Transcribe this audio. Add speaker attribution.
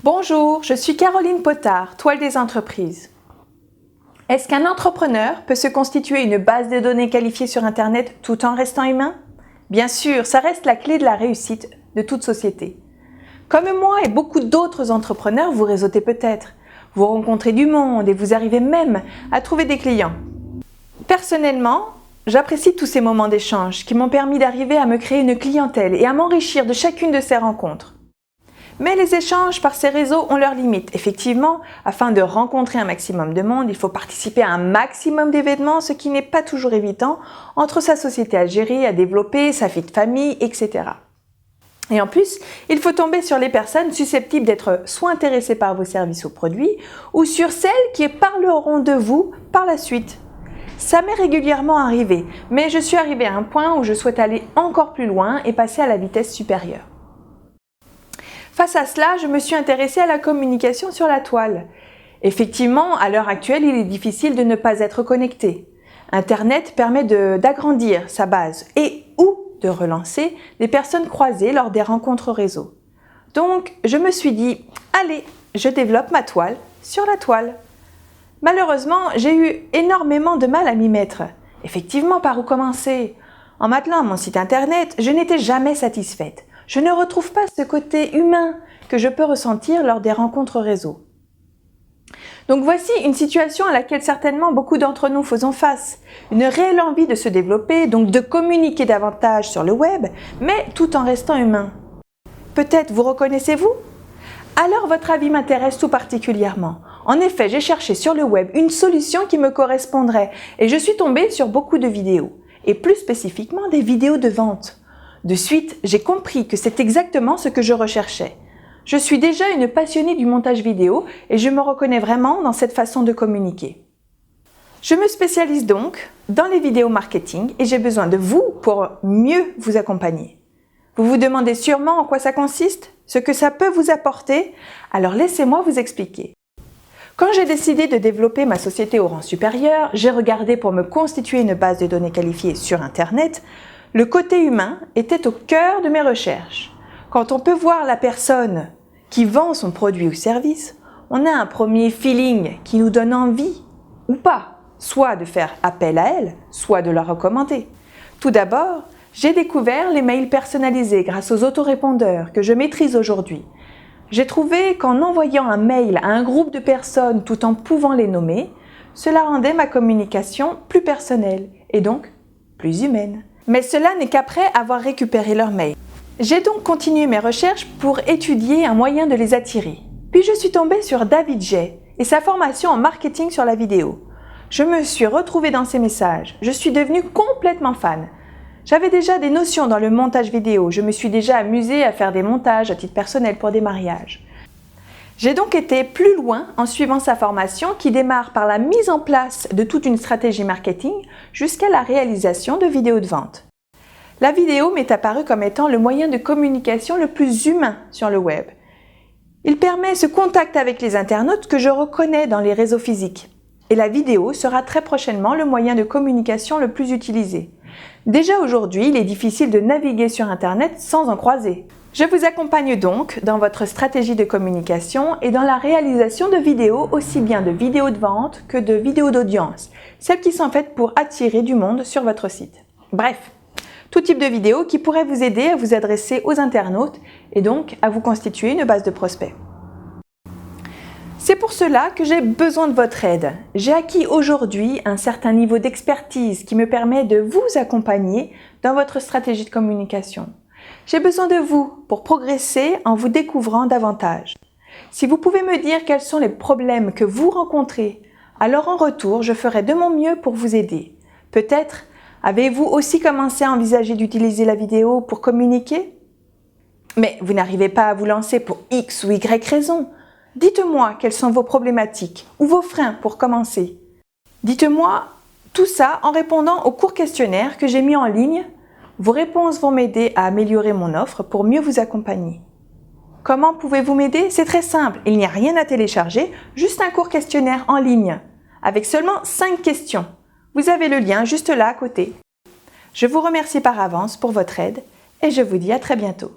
Speaker 1: Bonjour, je suis Caroline Potard, Toile des entreprises. Est-ce qu'un entrepreneur peut se constituer une base de données qualifiée sur Internet tout en restant humain? Bien sûr, ça reste la clé de la réussite de toute société. Comme moi et beaucoup d'autres entrepreneurs, vous réseautez peut-être. Vous rencontrez du monde et vous arrivez même à trouver des clients. Personnellement, j'apprécie tous ces moments d'échange qui m'ont permis d'arriver à me créer une clientèle et à m'enrichir de chacune de ces rencontres. Mais les échanges par ces réseaux ont leurs limites. Effectivement, afin de rencontrer un maximum de monde, il faut participer à un maximum d'événements, ce qui n'est pas toujours évident entre sa société à gérer, à développer, sa vie de famille, etc. Et en plus, il faut tomber sur les personnes susceptibles d'être soit intéressées par vos services ou produits, ou sur celles qui parleront de vous par la suite. Ça m'est régulièrement arrivé, mais je suis arrivée à un point où je souhaite aller encore plus loin et passer à la vitesse supérieure. Face à cela, je me suis intéressée à la communication sur la toile. Effectivement, à l'heure actuelle, il est difficile de ne pas être connecté. Internet permet d'agrandir sa base ou de relancer des personnes croisées lors des rencontres réseau. Donc, je me suis dit, allez, je développe ma toile sur la toile. Malheureusement, j'ai eu énormément de mal à m'y mettre. Effectivement, par où commencer? En m'attelant à mon site internet, je n'étais jamais satisfaite. Je ne retrouve pas ce côté humain que je peux ressentir lors des rencontres réseau. Donc voici une situation à laquelle certainement beaucoup d'entre nous faisons face. Une réelle envie de se développer, donc de communiquer davantage sur le web, mais tout en restant humain. Peut-être vous reconnaissez-vous? Alors votre avis m'intéresse tout particulièrement. En effet, j'ai cherché sur le web une solution qui me correspondrait et je suis tombée sur beaucoup de vidéos, et plus spécifiquement des vidéos de vente. De suite, j'ai compris que c'est exactement ce que je recherchais. Je suis déjà une passionnée du montage vidéo et je me reconnais vraiment dans cette façon de communiquer. Je me spécialise donc dans les vidéos marketing et j'ai besoin de vous pour mieux vous accompagner. Vous vous demandez sûrement en quoi ça consiste, ce que ça peut vous apporter, alors laissez-moi vous expliquer. Quand j'ai décidé de développer ma société au rang supérieur, j'ai regardé pour me constituer une base de données qualifiée sur Internet. Le côté humain était au cœur de mes recherches. Quand on peut voir la personne qui vend son produit ou service, on a un premier feeling qui nous donne envie, ou pas, soit de faire appel à elle, soit de la recommander. Tout d'abord, j'ai découvert les mails personnalisés grâce aux autorépondeurs que je maîtrise aujourd'hui. J'ai trouvé qu'en envoyant un mail à un groupe de personnes tout en pouvant les nommer, cela rendait ma communication plus personnelle et donc plus humaine. Mais cela n'est qu'après avoir récupéré leur mail. J'ai donc continué mes recherches pour étudier un moyen de les attirer. Puis je suis tombée sur David Jay et sa formation en marketing sur la vidéo. Je me suis retrouvée dans ses messages. Je suis devenue complètement fan. J'avais déjà des notions dans le montage vidéo. Je me suis déjà amusée à faire des montages à titre personnel pour des mariages. J'ai donc été plus loin en suivant sa formation qui démarre par la mise en place de toute une stratégie marketing jusqu'à la réalisation de vidéos de vente. La vidéo m'est apparue comme étant le moyen de communication le plus humain sur le web. Il permet ce contact avec les internautes que je reconnais dans les réseaux physiques. Et la vidéo sera très prochainement le moyen de communication le plus utilisé. Déjà aujourd'hui, il est difficile de naviguer sur Internet sans en croiser. Je vous accompagne donc dans votre stratégie de communication et dans la réalisation de vidéos, aussi bien de vidéos de vente que de vidéos d'audience, celles qui sont faites pour attirer du monde sur votre site. Bref, tout type de vidéos qui pourraient vous aider à vous adresser aux internautes et donc à vous constituer une base de prospects. C'est pour cela que j'ai besoin de votre aide. J'ai acquis aujourd'hui un certain niveau d'expertise qui me permet de vous accompagner dans votre stratégie de communication. J'ai besoin de vous pour progresser en vous découvrant davantage. Si vous pouvez me dire quels sont les problèmes que vous rencontrez, alors en retour, je ferai de mon mieux pour vous aider. Peut-être avez-vous aussi commencé à envisager d'utiliser la vidéo pour communiquer? Mais vous n'arrivez pas à vous lancer pour X ou Y raison. Dites-moi quelles sont vos problématiques ou vos freins pour commencer. Dites-moi tout ça en répondant au court questionnaire que j'ai mis en ligne. Vos réponses vont m'aider à améliorer mon offre pour mieux vous accompagner. Comment pouvez-vous m'aider? C'est très simple, il n'y a rien à télécharger, juste un court questionnaire en ligne, avec seulement 5 questions. Vous avez le lien juste là à côté. Je vous remercie par avance pour votre aide et je vous dis à très bientôt.